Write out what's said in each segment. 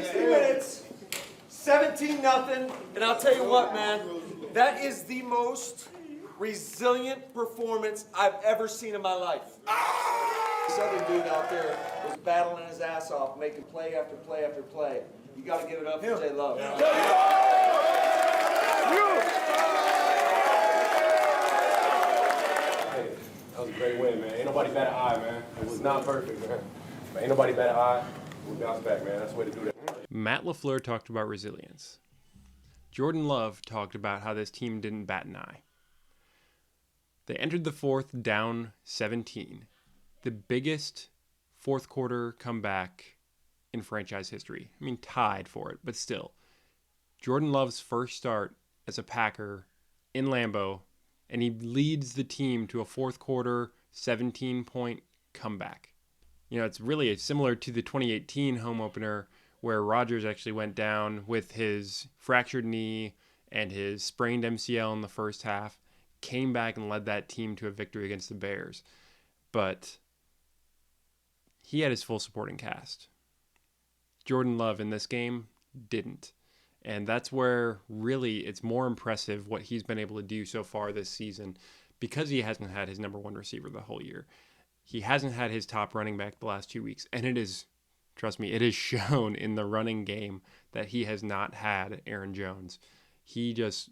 60 minutes, 17-0, and I'll tell you what, man, that is the most resilient performance I've ever seen in my life. This other dude out there was battling his ass off, making play after play after play. You got to give it up for J Love. Hey, that was a great win, man. Ain't nobody bat an eye, man. It was not perfect, man. But ain't nobody bat an eye. We bounce back, man. That's the way to do that. Matt LaFleur talked about resilience. Jordan Love talked about how this team didn't bat an eye. They entered the fourth down 17. The biggest fourth quarter comeback in franchise history. I mean, tied for it, but still. Jordan Love's first start as a Packer in Lambeau, and he leads the team to a fourth quarter 17-point comeback. You know, it's really similar to the 2018 home opener where Rodgers actually went down with his fractured knee and his sprained MCL in the first half, came back and led that team to a victory against the Bears. But he had his full supporting cast. Jordan Love in this game didn't. And that's where really it's more impressive what he's been able to do so far this season because he hasn't had his number one receiver the whole year. He hasn't had his top running back the last 2 weeks. And it is, trust me, it is shown in the running game that he has not had Aaron Jones. He's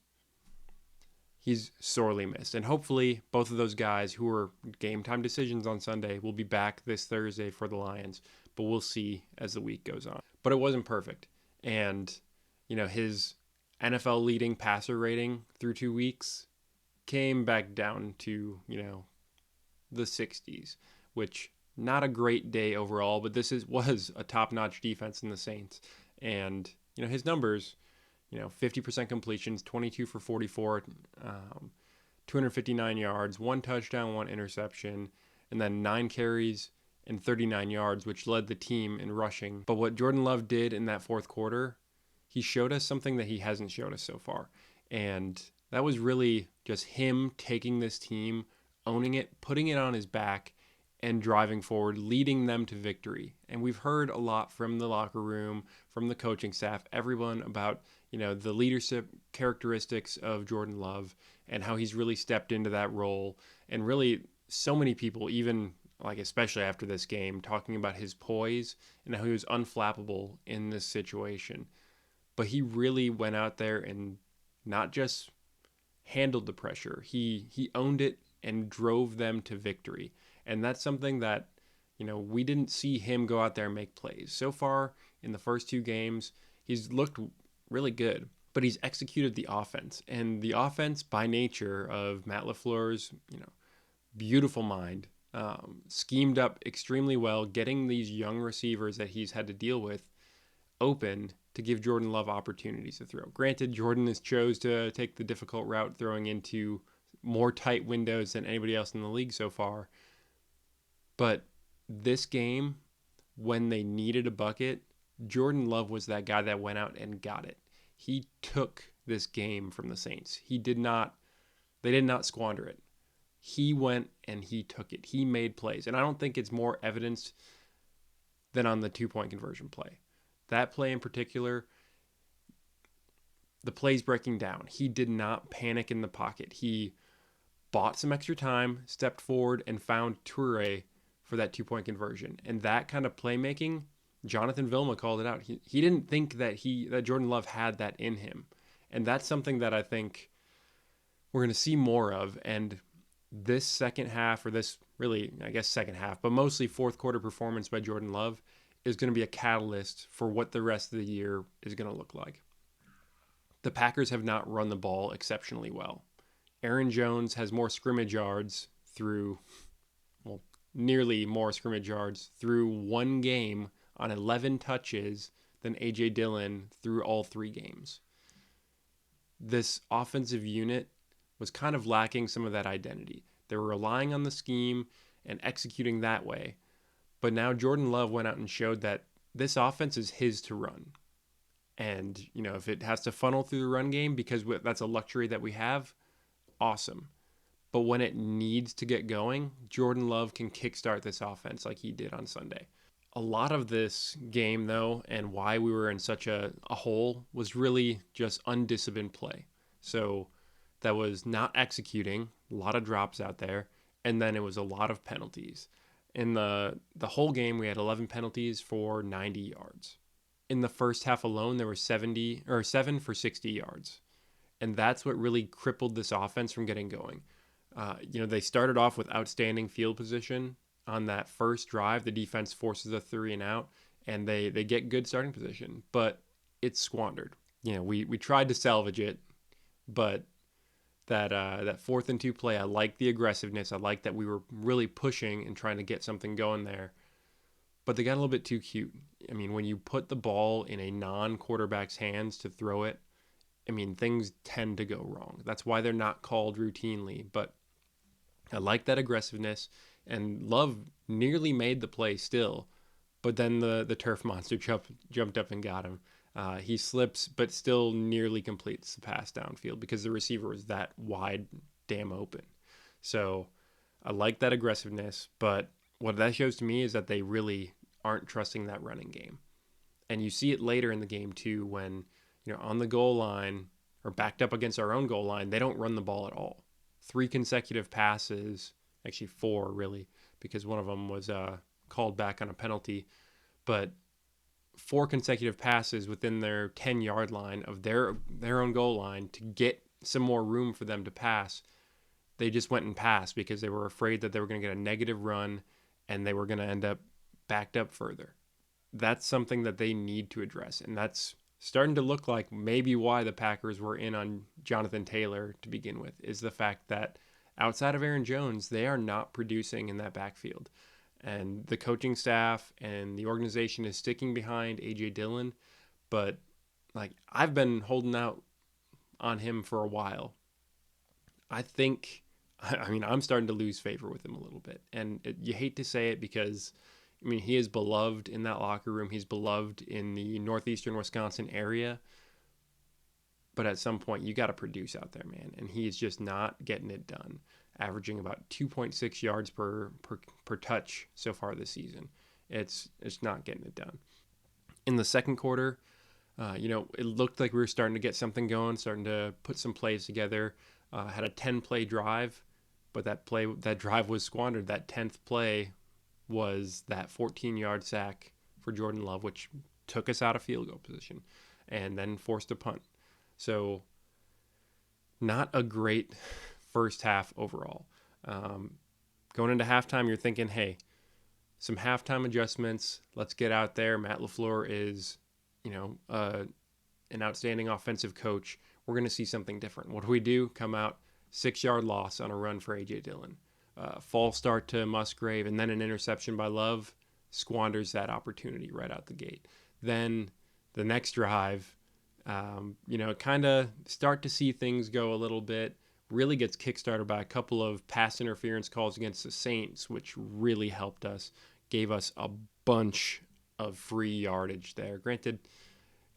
sorely missed. And hopefully both of those guys who were game time decisions on Sunday will be back this Thursday for the Lions. But we'll see as the week goes on. But it wasn't perfect. And, you know, his NFL leading passer rating through 2 weeks came back down to, you know, the 60s, which not a great day overall, but was a top-notch defense in the Saints. And, you know, his numbers, you know, 50% completions, 22 for 44, 259 yards, 1 touchdown, 1 interception, and then 9 carries and 39 yards, which led the team in rushing. But what Jordan Love did in that fourth quarter, he showed us something that he hasn't showed us so far. And that was really just him taking this team, owning it, putting it on his back, and driving forward, leading them to victory. And we've heard a lot from the locker room, from the coaching staff, everyone about, you know, the leadership characteristics of Jordan Love and how he's really stepped into that role. And really so many people, even like especially after this game, talking about his poise and how he was unflappable in this situation. But he really went out there and not just handled the pressure. He owned it and drove them to victory. And that's something that, you know, we didn't see him go out there and make plays. So far in the first 2 games, he's looked really good, but he's executed the offense. And the offense by nature of Matt LaFleur's, you know, beautiful mind, schemed up extremely well, getting these young receivers that he's had to deal with open to give Jordan Love opportunities to throw. Granted, Jordan has chose to take the difficult route, throwing into more tight windows than anybody else in the league so far. But this game, when they needed a bucket, Jordan Love was that guy that went out and got it. He took this game from the Saints. They did not squander it. He went and he took it. He made plays. And I don't think it's more evidenced than on the 2-point conversion play. That play in particular, the play's breaking down. He did not panic in the pocket. He bought some extra time, stepped forward, and found Toure for that 2-point conversion. And that kind of playmaking, Jonathan Vilma called it out. He didn't think that Jordan Love had that in him. And that's something that I think we're going to see more of. And this second half, or this really, I guess second half, but mostly fourth quarter performance by Jordan Love is going to be a catalyst for what the rest of the year is going to look like. The Packers have not run the ball exceptionally well. Aaron Jones has more scrimmage yards nearly more scrimmage yards through 1 game on 11 touches than A.J. Dillon through all 3 games. This offensive unit was kind of lacking some of that identity. They were relying on the scheme and executing that way. But now Jordan Love went out and showed that this offense is his to run. And, you know, if it has to funnel through the run game because that's a luxury that we have, awesome. But when it needs to get going, Jordan Love can kickstart this offense like he did on Sunday. A lot of this game, though, and why we were in such a hole was really just undisciplined play. So that was not executing, a lot of drops out there, and then it was a lot of penalties. In the whole game, we had 11 penalties for 90 yards. In the first half alone, there were 7 for 60 yards. And that's what really crippled this offense from getting going. They started off with outstanding field position. On that first drive, the defense forces a 3 and out, and they get good starting position, but it's squandered. We tried to salvage it, but that 4th and 2 play, I like the aggressiveness. I like that we were really pushing and trying to get something going there, but they got a little bit too cute. I mean, when you put the ball in a non-quarterback's hands to throw it, I mean, things tend to go wrong. That's why they're not called routinely, but I like that aggressiveness, and Love nearly made the play still, but then the turf monster jumped up and got him. He slips, but still nearly completes the pass downfield because the receiver was that wide damn open. So I like that aggressiveness, but what that shows to me is that they really aren't trusting that running game. And you see it later in the game too when, on the goal line or backed up against our own goal line, they don't run the ball at all. 3 consecutive passes, actually 4 really, because one of them was called back on a penalty, but 4 consecutive passes within their 10-yard line of their own goal line to get some more room for them to pass. They just went and passed because they were afraid that they were going to get a negative run and they were going to end up backed up further. That's something that they need to address, and that's starting to look like maybe why the Packers were in on Jonathan Taylor to begin with, is the fact that outside of Aaron Jones, they are not producing in that backfield. And the coaching staff and the organization is sticking behind A.J. Dillon, but I've been holding out on him for a while. I'm starting to lose favor with him a little bit. And you hate to say it because, he is beloved in that locker room. He's beloved in the northeastern Wisconsin area. But at some point, you got to produce out there, man. And he is just not getting it done, averaging about 2.6 yards per touch so far this season. It's not getting it done. In the second quarter, it looked like we were starting to get something going, starting to put some plays together. Had a 10-play drive, but that drive was squandered. That 10th play was that 14-yard sack for Jordan Love, which took us out of field goal position and then forced a punt. So not a great first half overall. Going into halftime, you're thinking, hey, some halftime adjustments. Let's get out there. Matt LaFleur is, an outstanding offensive coach. We're going to see something different. What do? Come out, 6-yard loss on a run for A.J. Dillon. False start to Musgrave, and then an interception by Love squanders that opportunity right out the gate. Then the next drive, kind of start to see things go a little bit. Really gets kickstarted by a couple of pass interference calls against the Saints, which really helped us, gave us a bunch of free yardage there. Granted,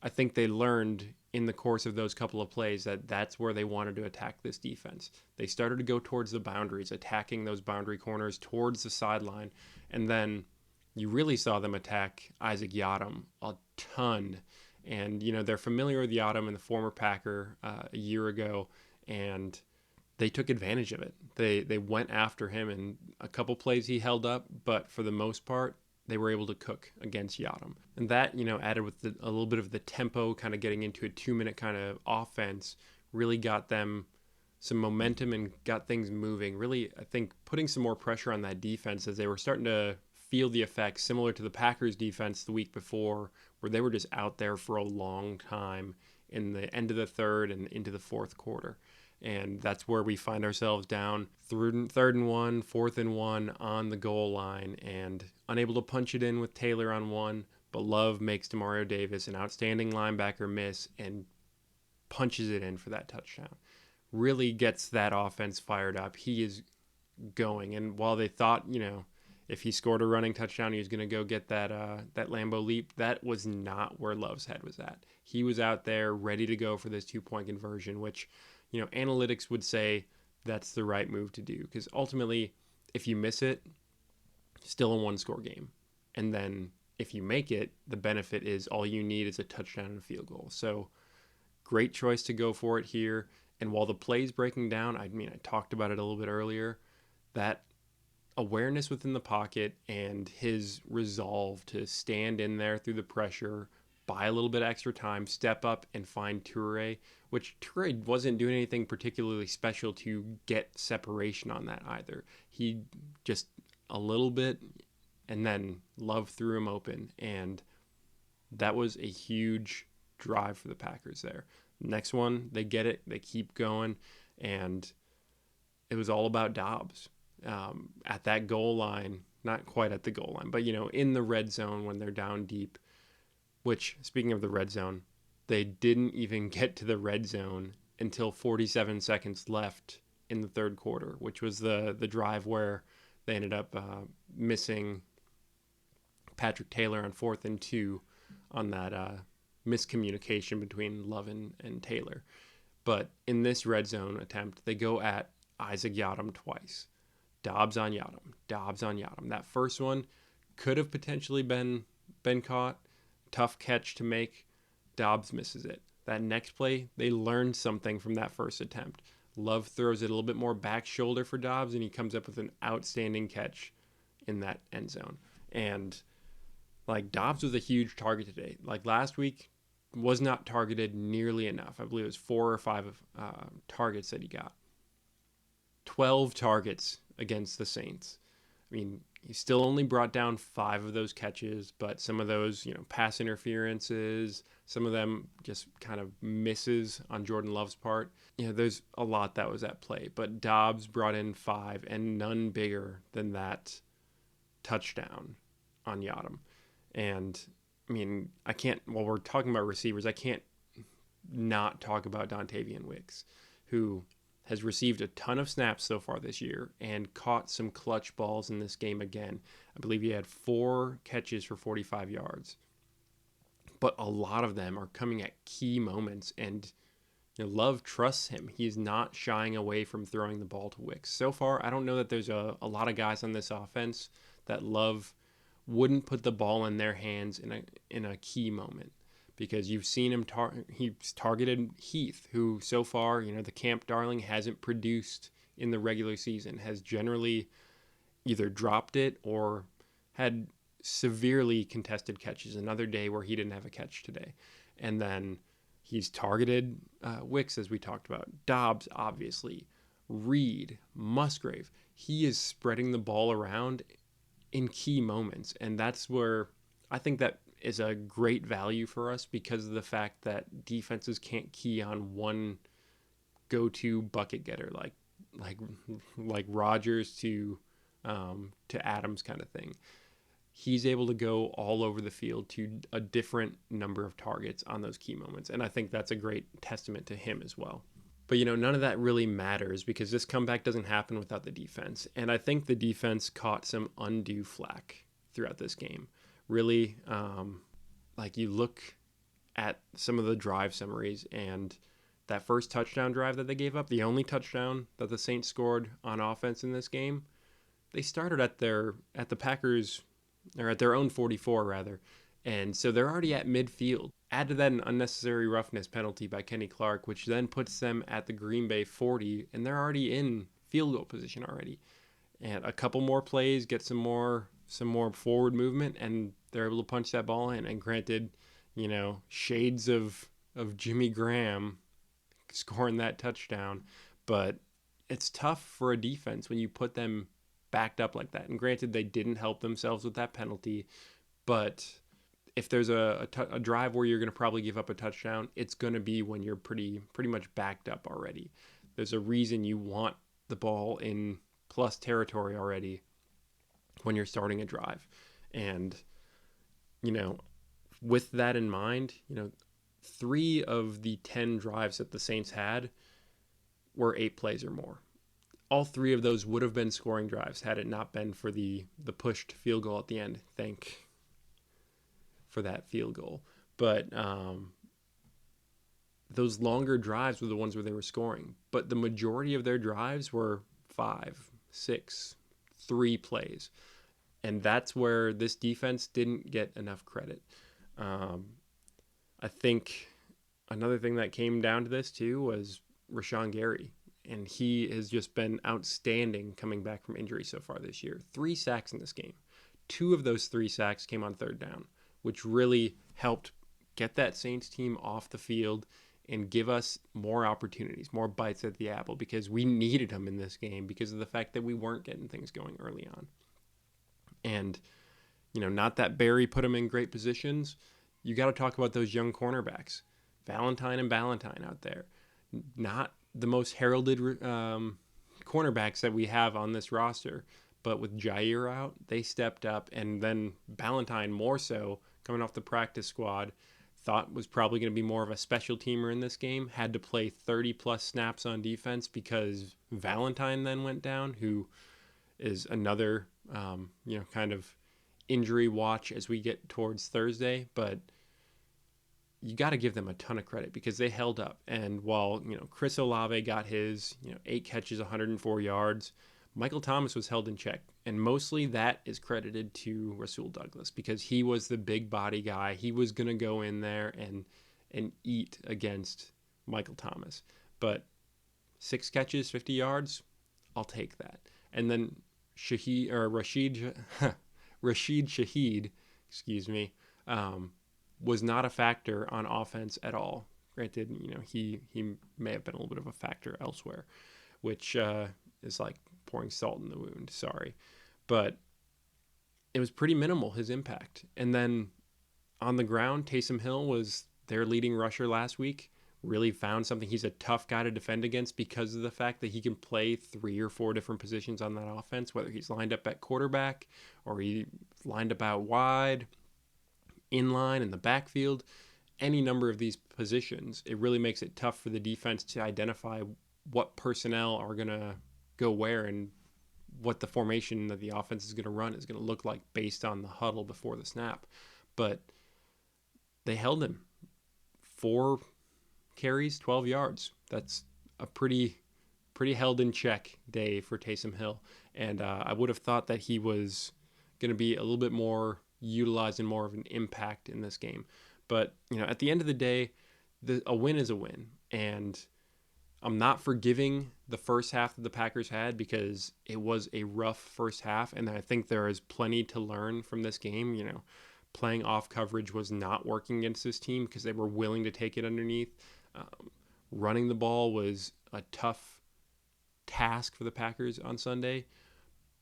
I think they learned in the course of those couple of plays that that's where they wanted to attack this defense. They started to go towards the boundaries, attacking those boundary corners towards the sideline, and then you really saw them attack Isaac Yiadom a ton. And, they're familiar with Yiadom and the former Packer a year ago, and they took advantage of it. They went after him, and a couple plays he held up, but for the most part, they were able to cook against Yiadom. And that, added with a little bit of the tempo, kind of getting into a 2-minute kind of offense, really got them some momentum and got things moving. Really, I think, putting some more pressure on that defense as they were starting to feel the effects, similar to the Packers defense the week before, where they were just out there for a long time in the end of the third and into the fourth quarter. And that's where we find ourselves down 3rd and 1, 4th and 1 on the goal line and unable to punch it in with Taylor on one, but Love makes Demario Davis an outstanding linebacker miss and punches it in for that touchdown. Really gets that offense fired up. He is going. And while they thought, if he scored a running touchdown, he was going to go get that Lambeau leap, that was not where Love's head was at. He was out there ready to go for this 2-point conversion, which analytics would say that's the right move to do, because ultimately, if you miss it, still a 1-score game. And then if you make it, the benefit is all you need is a touchdown and a field goal. So great choice to go for it here. And while the play's breaking down, I mean, I talked about it a little bit earlier, that awareness within the pocket and his resolve to stand in there through the pressure, buy a little bit extra time, step up and find Toure, which Toure wasn't doing anything particularly special to get separation on that either. He just a little bit, and then Love threw him open, and that was a huge drive for the Packers there. Next one, they get it, they keep going, and it was all about Dobbs. At that goal line, not quite at the goal line, but, in the red zone when they're down deep, which, speaking of the red zone, they didn't even get to the red zone until 47 seconds left in the third quarter, which was the drive where they ended up missing Patrick Taylor on 4th and 2 on that miscommunication between Love and Taylor. But in this red zone attempt, they go at Isaac Yiadom twice. Dobbs on Yiadom. That first one could have potentially been caught. Tough catch to make. Dobbs misses it. That next play, they learned something from that first attempt. Love throws it a little bit more back shoulder for Dobbs, and he comes up with an outstanding catch in that end zone. And Dobbs was a huge target today. Last week, was not targeted nearly enough. I believe it was 4 or 5 targets that he got. 12 targets against the Saints. I mean, he still only brought down 5 of those catches, but some of those, pass interferences, some of them just kind of misses on Jordan Love's part. There's a lot that was at play, but Dobbs brought in 5 and none bigger than that touchdown on Yiadom. And I mean, while we're talking about receivers, I can't not talk about Dontavian Wicks, who has received a ton of snaps so far this year and caught some clutch balls in this game again. I believe he had 4 catches for 45 yards. But a lot of them are coming at key moments, and Love trusts him. He's not shying away from throwing the ball to Wicks. So far, I don't know that there's a lot of guys on this offense that Love wouldn't put the ball in their hands in a key moment. Because you've seen him, he's targeted Heath, who so far, the camp darling, hasn't produced in the regular season, has generally either dropped it or had severely contested catches. Another day where he didn't have a catch today. And then he's targeted Wicks, as we talked about. Dobbs, obviously. Reed, Musgrave. He is spreading the ball around in key moments. And that's where I think that is a great value for us because of the fact that defenses can't key on one go-to bucket getter like Rodgers to Adams kind of thing. He's able to go all over the field to a different number of targets on those key moments, and I think that's a great testament to him as well. But none of that really matters because this comeback doesn't happen without the defense, and I think the defense caught some undue flack throughout this game. Really, you look at some of the drive summaries, and that first touchdown drive that they gave up, the only touchdown that the Saints scored on offense in this game, they started at the Packers, or at their own 44 rather, and so they're already at midfield. Add to that an unnecessary roughness penalty by Kenny Clark, which then puts them at the Green Bay 40, and they're already in field goal position already. And a couple more plays, get some more forward movement, and they're able to punch that ball in. And granted, shades of Jimmy Graham scoring that touchdown, but it's tough for a defense when you put them backed up like that. And granted, they didn't help themselves with that penalty, but if there's a drive where you're going to probably give up a touchdown, it's going to be when you're pretty much backed up already. There's a reason you want the ball in plus territory already when you're starting a drive. And, with that in mind, 3 of the 10 drives that the Saints had were 8 plays or more. All 3 of those would have been scoring drives had it not been for the pushed field goal at the end. Thank for that field goal. But those longer drives were the ones where they were scoring. But the majority of their drives were 5, 6, 3 plays. And that's where this defense didn't get enough credit. I think another thing that came down to this too was Rashan Gary. And he has just been outstanding coming back from injury so far this year. 3 sacks in this game. 2 of those 3 sacks came on third down, which really helped get that Saints team off the field and give us more opportunities, more bites at the apple, because we needed them in this game because of the fact that we weren't getting things going early on. And, not that Barry put them in great positions. You got to talk about those young cornerbacks, Valentine and Ballantyne out there. Not the most heralded cornerbacks that we have on this roster, but with Jair out, they stepped up, and then Ballantyne more so, coming off the practice squad, thought was probably going to be more of a special teamer in this game, had to play 30-plus snaps on defense because Valentine then went down, who is another, kind of injury watch as we get towards Thursday. But you got to give them a ton of credit because they held up. And while, Chris Olave got his, 8 catches, 104 yards, Michael Thomas was held in check. And mostly that is credited to Rasul Douglas because he was the big body guy. He was going to go in there and eat against Michael Thomas. But 6 catches, 50 yards, I'll take that. And then Rashid Shaheed, was not a factor on offense at all. Granted, he may have been a little bit of a factor elsewhere, which is like pouring salt in the wound. Sorry. But it was pretty minimal, his impact. And then on the ground, Taysom Hill was their leading rusher last week. Really found something. He's a tough guy to defend against because of the fact that he can play 3 or 4 different positions on that offense, whether he's lined up at quarterback or he lined up out wide, inline in the backfield, any number of these positions. It really makes it tough for the defense to identify what personnel are going to go where and what the formation that the offense is going to run is going to look like based on the huddle before the snap. But they held him 4 carries, 12 yards. That's a pretty held in check day for Taysom Hill. And I would have thought that he was going to be a little bit more utilized and more of an impact in this game. But, at the end of the day, a win is a win. And I'm not forgiving the first half that the Packers had because it was a rough first half. And I think there is plenty to learn from this game. Playing off coverage was not working against this team because they were willing to take it underneath. Running the ball was a tough task for the Packers on Sunday,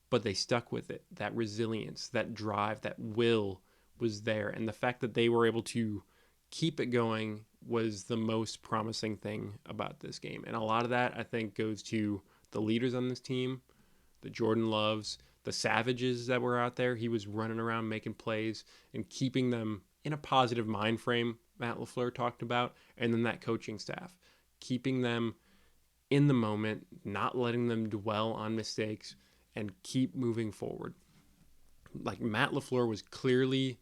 but they stuck with it. That resilience, that drive, that will was there. And the fact that they were able to keep it going was the most promising thing about this game. And a lot of that, I think, goes to the leaders on this team, the Jordan Loves, the Savages that were out there. He was running around making plays and keeping them in a positive mind frame, Matt LaFleur talked about, and then that coaching staff, keeping them in the moment, not letting them dwell on mistakes, and keep moving forward. Like, Matt LaFleur was clearly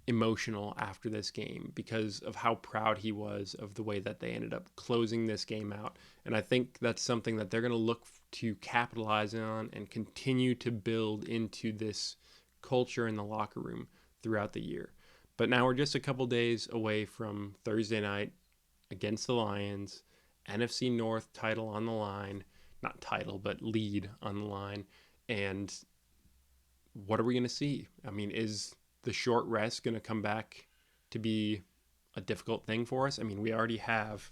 emotional after this game because of how proud he was of the way that they ended up closing this game out. And I think that's something that they're going to look to capitalize on and continue to build into this culture in the locker room throughout the year. But now we're just a couple days away from Thursday night against the Lions, NFC North title on the line, not title, but lead on the line. And what are we going to see? I mean, is the short rest going to come back to be a difficult thing for us? I mean, we already have,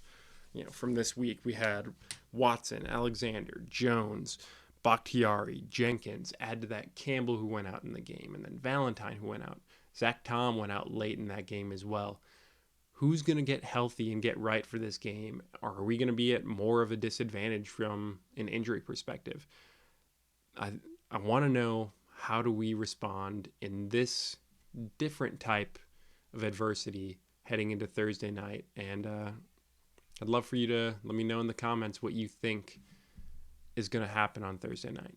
from this week, we had Watson, Alexander, Jones, Bakhtiari, Jenkins, add to that Campbell who went out in the game, and then Valentine who went out. Zach Tom went out late in that game as well. Who's going to get healthy and get right for this game? Or are we going to be at more of a disadvantage from an injury perspective? I want to know, how do we respond in this different type of adversity heading into Thursday night? And I'd love for you to let me know in the comments what you think is going to happen on Thursday night.